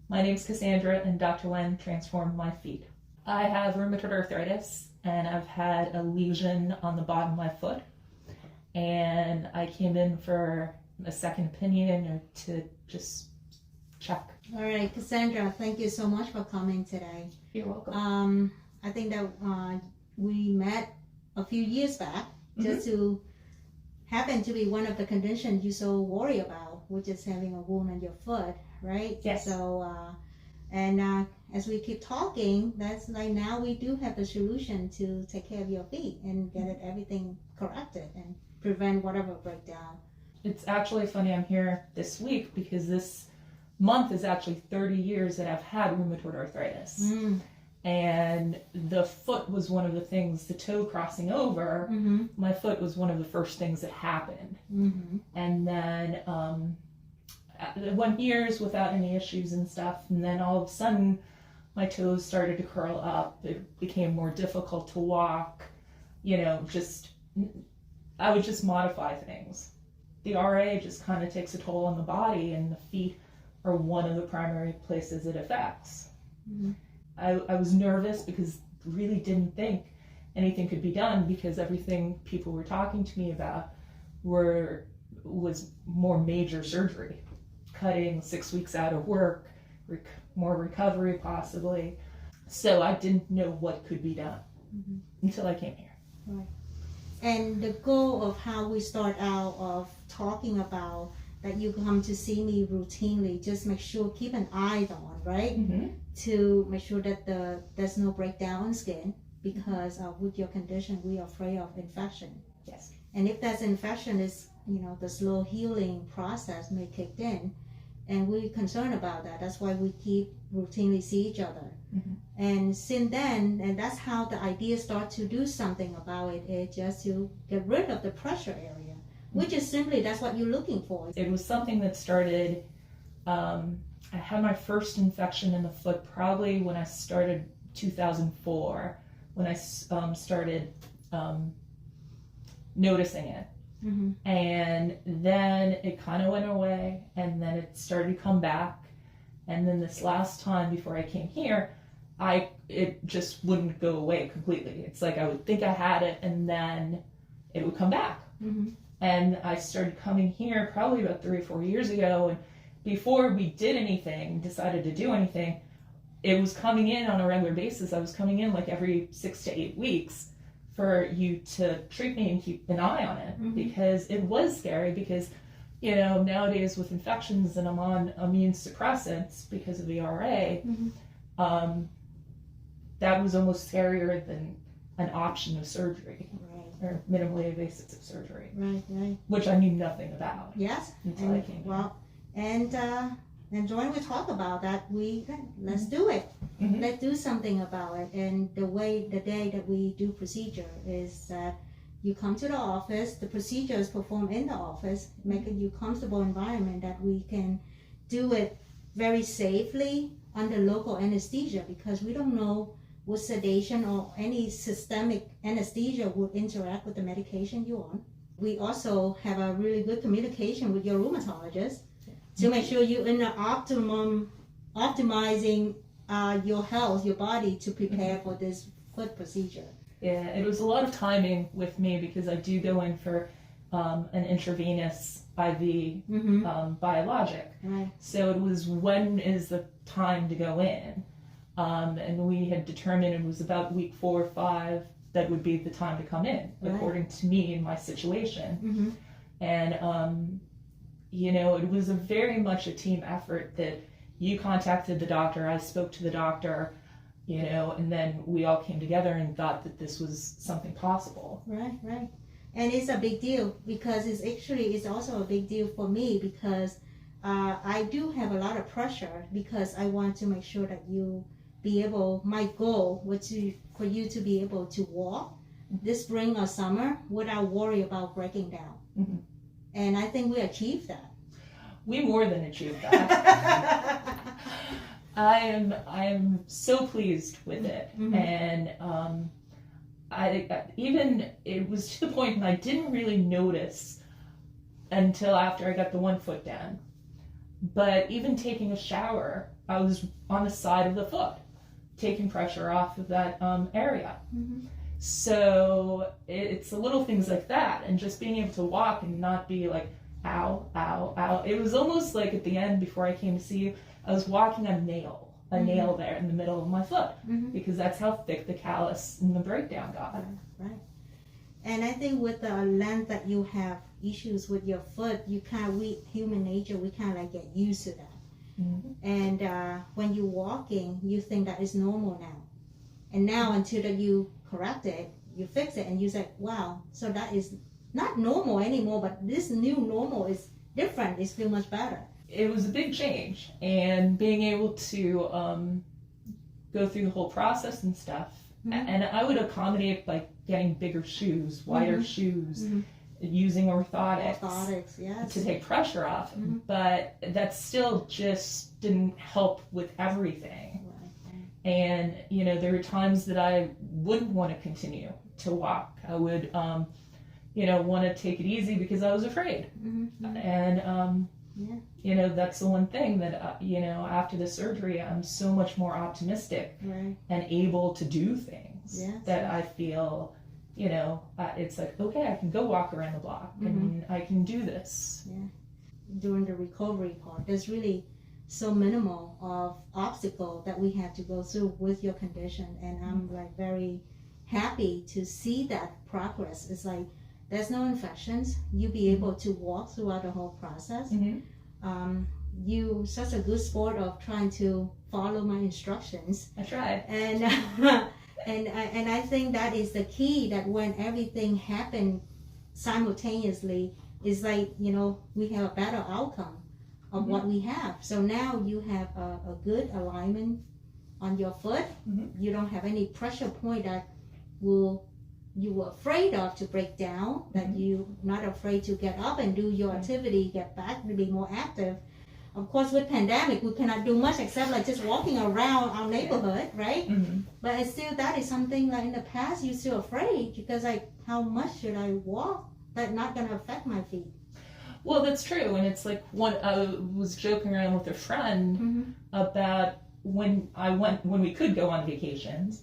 My name's Cassandra, and Dr. Nguyen transformed my feet. I have rheumatoid arthritis, and I've had a lesion on the bottom of my foot. And I came in for a second opinion or to just check. All right, Cassandra, thank you so much for coming today. You're welcome. I think that we met a few years back just to happen to be one of the conditions you so worry about, which is having a wound on your foot, right? Yes. So, as we keep talking, that's like now we do have the solution to take care of your feet and get everything corrected and prevent whatever breakdown. It's actually funny I'm here this week because this month is actually 30 years that I've had rheumatoid arthritis. And the foot was one of the things, the toe crossing over, my foot was one of the first things that happened. And then it went years without any issues and stuff. And then all of a sudden, my toes started to curl up. It became more difficult to walk. You know, I would just modify things. The RA just kind of takes a toll on the body, and the feet are one of the primary places it affects. I was nervous because really didn't think anything could be done because everything people were talking to me about was more major surgery, cutting 6 weeks out of work, more recovery possibly. So I didn't know what could be done until I came here. Right. And the goal of how we start out of talking about that you come to see me routinely, just make sure, keep an eye on, right? To make sure that there's no breakdown in skin, because with your condition, we are afraid of infection. Yes. And if that infection is, the slow healing process may kick in, and we're concerned about that. That's why we keep routinely see each other. And since then, and that's how the idea start to do something about it, is just to get rid of the pressure area, which is simply, that's what you're looking for. It was something that started, I had my first infection in the foot probably when I started 2004, when I started noticing it. And then it kind of went away, and then it started to come back. And then this last time before I came here, it just wouldn't go away completely. It's like I would think I had it, and then it would come back. And I started coming here probably about 3 or 4 years ago, and before we decided to do anything, it was coming in on a regular basis. I was coming in like every 6 to 8 weeks for you to treat me and keep an eye on it, because it was scary, because nowadays with infections, and I'm on immune suppressants because of the RA, that was almost scarier than an option of surgery. Or minimally invasive surgery, which I knew nothing about. Yes, until I came. Well, and Joanne will talk about that. Let's do it. Let's do something about it. And the day that we do procedure is that you come to the office. The procedure is performed in the office, making you comfortable environment that we can do it very safely under local anesthesia, because we don't know with sedation or any systemic anesthesia would interact with the medication you're on. We also have a really good communication with your rheumatologist to make sure you're in the optimizing your health, your body, to prepare for this foot procedure. Yeah, it was a lot of timing with me, because I do go in for an intravenous IV biologic. So it was, when is the time to go in? And we had determined it was about week 4 or 5 that would be the time to come in, according to me and my situation. And, it was very much a team effort that you contacted the doctor, I spoke to the doctor, and then we all came together and thought that this was something possible. Right. And it's a big deal, because it's also a big deal for me, because I do have a lot of pressure, because I want to make sure that you be able, my goal was for you to be able to walk this spring or summer without worry about breaking down. And I think we achieved that. We more than achieved that. I am so pleased with it. And it was to the point that I didn't really notice until after I got the one foot down. But even taking a shower I was on the side of the foot, taking pressure off of that area. So it's the little things like that, and just being able to walk and not be like, ow, ow, ow. It was almost like at the end, before I came to see you, I was walking a nail there in the middle of my foot, because that's how thick the callus and the breakdown got. Right. And I think with the length that you have issues with your foot, we human nature, we kind of like get used to that. And when you're walking, you think that is normal now. And now until that you correct it, you fix it, and you say, wow, so that is not normal anymore, but this new normal is different, it's feel much better. It was a big change, and being able to go through the whole process and stuff. And I would accommodate like getting bigger shoes, wider shoes, using orthotics yes. to take pressure off, but that still just didn't help with everything. And there were times that I wouldn't want to continue to walk. I would want to take it easy because I was afraid. And that's the one thing that after the surgery, I'm so much more optimistic and able to do things that I feel it's like, okay, I can go walk around the block and I can do this. During the recovery part, there's really so minimal of obstacle that we have to go through with your condition, and I'm like very happy to see that progress. It's like there's no infections. You be able to walk throughout the whole process. You such a good sport of trying to follow my instructions. I tried. And and I think that is the key, that when everything happened simultaneously, is like, we have a better outcome of what we have. So now you have a good alignment on your foot. You don't have any pressure point that you were afraid of to break down, that you're not afraid to get up and do your activity, get back to be more active. Of course, with pandemic, we cannot do much except like just walking around our neighborhood, right? But it's still, that is something like in the past you're still afraid, because like, how much should I walk that not going to affect my feet? Well, that's true. And it's like, I was joking around with a friend about when we could go on vacations,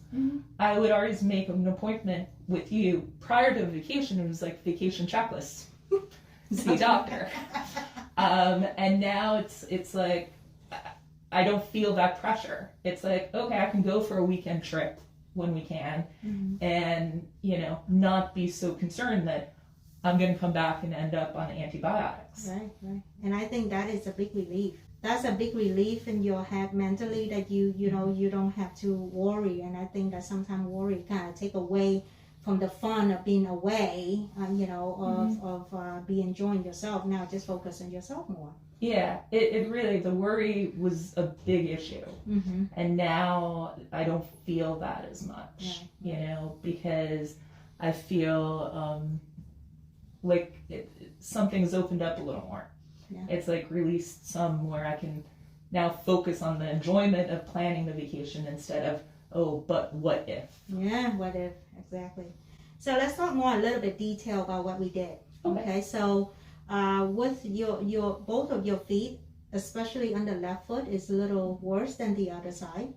I would always make an appointment with you prior to the vacation. It was like vacation checklist. See a doctor. And now it's like, I don't feel that pressure. It's like, okay, I can go for a weekend trip when we can, and not be so concerned that I'm going to come back and end up on antibiotics. Right. And I think that is a big relief. That's a big relief in your head mentally, that you don't have to worry. And I think that sometimes worry kind of take away from the fun of being away, of be enjoying yourself. Now just focus on yourself more. Yeah, it really, the worry was a big issue. And now I don't feel that as much, because I feel like something's opened up a little more. It's like released some where I can now focus on the enjoyment of planning the vacation instead of, but what if? Yeah, what if, exactly. So let's talk more a little bit detail about what we did. Okay, so with your both of your feet, especially on the left foot, is a little worse than the other side.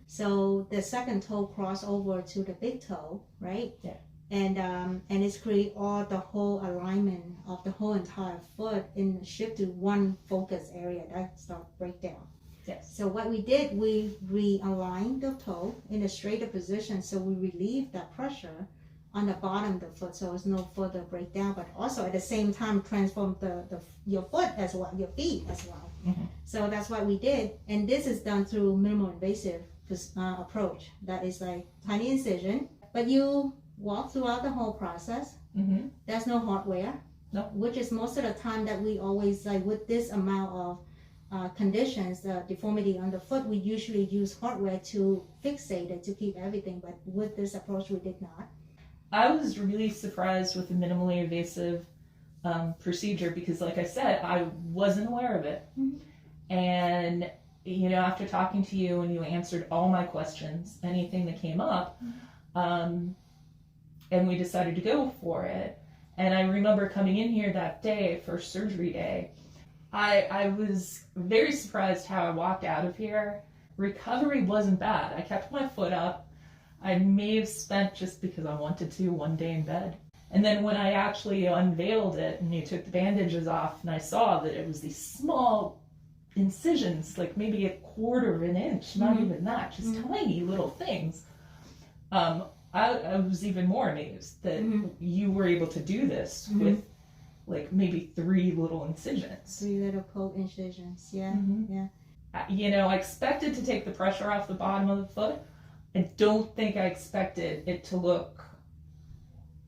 So the second toe crossed over to the big toe, right? Yeah. And it's create all the whole alignment of the whole entire foot in shift to one focus area. That start breakdown. Yes. So what we did, we realigned the toe in a straighter position, so we relieve that pressure on the bottom of the foot, so it's no further breakdown, but also at the same time transform your foot as well, your feet as well. So that's what we did, and this is done through minimal invasive approach. That is like tiny incision, but you walk throughout the whole process. There's no hardware, which is most of the time that we always, like with this amount of conditions, the deformity on the foot, we usually use hardware to fixate it, to keep everything, but with this approach we did not. I was really surprised with the minimally invasive procedure, because like I said, I wasn't aware of it. And after talking to you and you answered all my questions, anything that came up, and we decided to go for it. And I remember coming in here that day, first surgery day, I was very surprised how I walked out of here. Recovery wasn't bad. I kept my foot up. I may have spent, just because I wanted to, one day in bed. And then when I actually unveiled it and you took the bandages off and I saw that it was these small incisions, like maybe a quarter of an inch, not even that, just tiny little things. I was even more amazed that you were able to do this with like maybe 3 little incisions. 3 little poke incisions, yeah, yeah. You know, I expected to take the pressure off the bottom of the foot. I don't think I expected it to look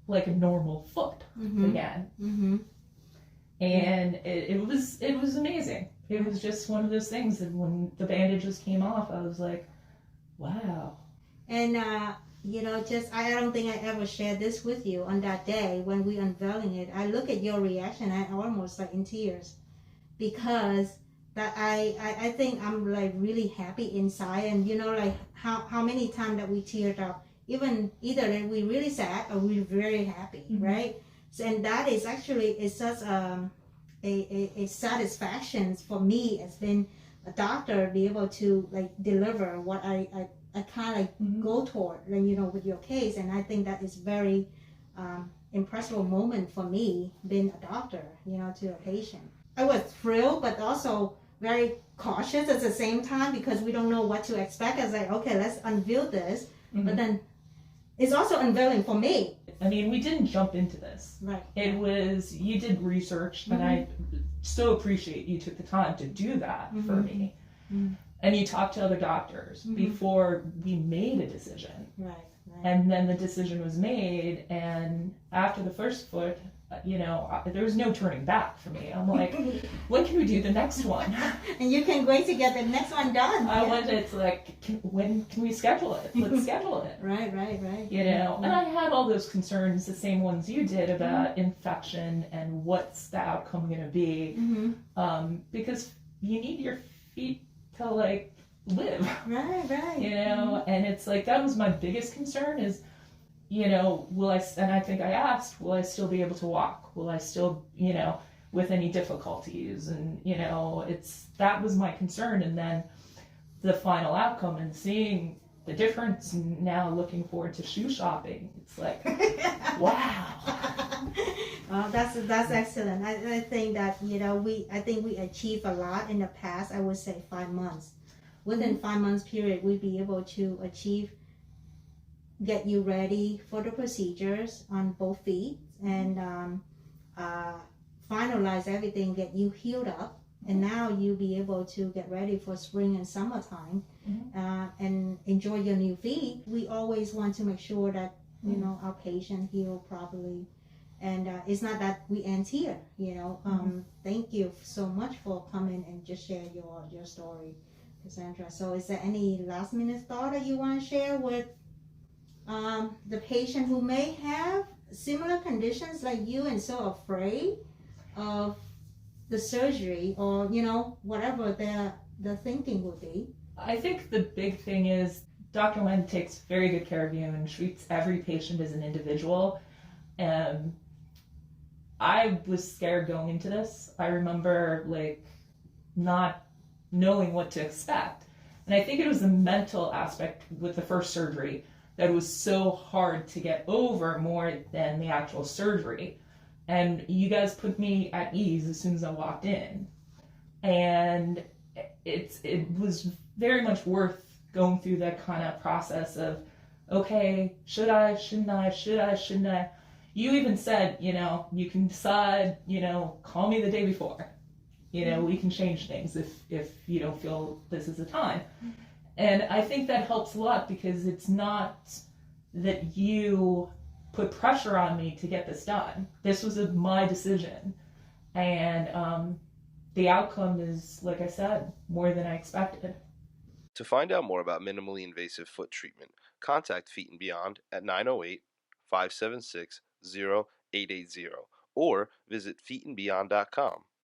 like a normal foot again. And it was amazing. It was just one of those things that when the bandages came off, I was like, wow. And you know, just I don't think I ever shared this with you on that day when we unveiling it. I look at your reaction, I almost like in tears, because that I think I'm like really happy inside, and you know, like how many times that we teared up, even either that we really sad or we very happy, right? So, and that is actually it's such a satisfaction for me as being a doctor, be able to like deliver what I kind of like go toward, you know, with your case. And I think that is very impressive moment for me being a doctor, you know, to a patient. I was thrilled, but also very cautious at the same time, because we don't know what to expect. I was like, okay, let's unveil this. But then it's also unveiling for me. I mean, we didn't jump into this. Right. It was, you did research, and I so appreciate you took the time to do that for me. And you talked to other doctors before we made a decision. Right. And then the decision was made, and after the first foot, you know, there was no turning back for me. I'm like, when can we do the next one? And you can wait to get the next one done. I wanted to like, when can we schedule it? Let's schedule it. Right. You know, and I had all those concerns, the same ones you did, about infection and what's the outcome going to be, because you need your feet to like live. Right. You know, and it's like, that was my biggest concern is, you know, and I think I asked, will I still be able to walk? Will I still, you know, with any difficulties? And, you know, that was my concern. And then the final outcome and seeing the difference, and now looking forward to shoe shopping, it's like, wow. That's excellent. I think that, you know, I think we achieved a lot in the past. I would say 5 months. Within 5 months period, we'd be able to get you ready for the procedures on both feet, and finalize everything, get you healed up, and now you'll be able to get ready for spring and summertime, and enjoy your new feet. We always want to make sure that, you know, our patient heal properly, and it's not that we end here, you know. Thank you so much for coming and just share your story, Cassandra. So is there any last minute thought that you want to share with the patient who may have similar conditions like you and so afraid of the surgery, or, you know, whatever their thinking would be? I think the big thing is Dr. Nguyen takes very good care of you and treats every patient as an individual. And I was scared going into this. I remember like not knowing what to expect. And I think it was the mental aspect with the first surgery that was so hard to get over more than the actual surgery. And you guys put me at ease as soon as I walked in. And it was very much worth going through that kind of process of, okay, should I, shouldn't I, shouldn't I? You even said, you know, you can decide, you know, call me the day before. You know, we can change things if you don't feel this is the time. And I think that helps a lot, because it's not that you put pressure on me to get this done. This was my decision. And the outcome is, like I said, more than I expected. To find out more about minimally invasive foot treatment, contact Feet and Beyond at 908-576-0880 or visit feetandbeyond.com.